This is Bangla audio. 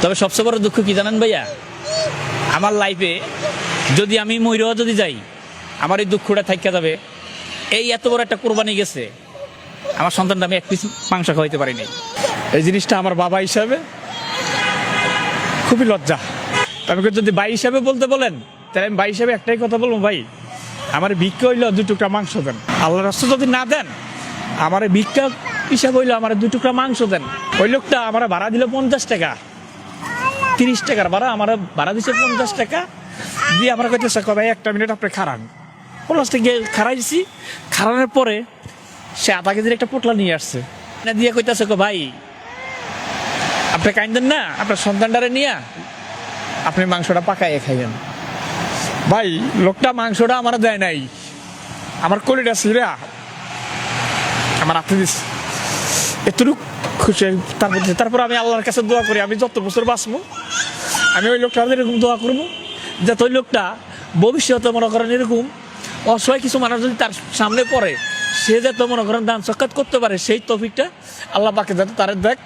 তবে সবচেয়ে বড় দুঃখ কি জানেন ভাইয়া, আমার লাইফে যদি আমি মইরাও যদি যাই, আমার এই দুঃখটা থাইকা যাবে। এই এত বড় একটা কোরবানি গেছে, আমার সন্তানটা আমি এক পিস মাংস খাওয়াইতে পারিনি। এই জিনিসটা আমার বাবা হিসাবে খুবই লজ্জা। আমাকে যদি ভাই হিসাবে বলতে বলেন, তাহলে আমি ভাই হিসাবে একটাই কথা বলবো, ভাই আমার ভিক্ষা হইলো 2 টুকরা মাংস দেন। আল্লাহ রাস্তা যদি না দেন, আমার ভিক্ষা হিসাব হইলো আমার 2 টুকরা মাংস দেন। ওই লোকটা আমার ভাড়া দিল 50 টাকা, 30 টাকার ভাড়া আমার ভাড়া দিচ্ছে 50 টাকা দিয়ে আমার কইতেছে ভাই 1 মিনিট আপনি খারান। লাস্টে গিয়ে খারাইছি, খারানোর পরে সে আধা কেজির একটা পোটলা নিয়ে আসছে, দিয়ে কইতেছে ভাই আপনি কাইন্দেন না, আপনার সন্তানটারে নিয়ে আপনি মাংসটা পাকাইয়ে খাইবেন। ভাই লোকটা মাংসটা আমার দেয় নাই, আমার কলিটা ছিঁড়া আমার হাতে দিচ্ছে। এতটুকু খুশি তারপর আমি আল্লাহর কাছে দোয়া করি, আমি যত বছর বাঁচবো আমি ওই লোকটা এরকম দোয়া করবো যাতে ওই লোকটা ভবিষ্যতে মনে করেন এরকম অসহায় কিছু মানুষ যদি তার সামনে পড়ে, সে যাতে মনে করেন দান সৎকার করতে পারে, সেই তৌফিকটা আল্লাহ পাকে যাতে তার দেখ।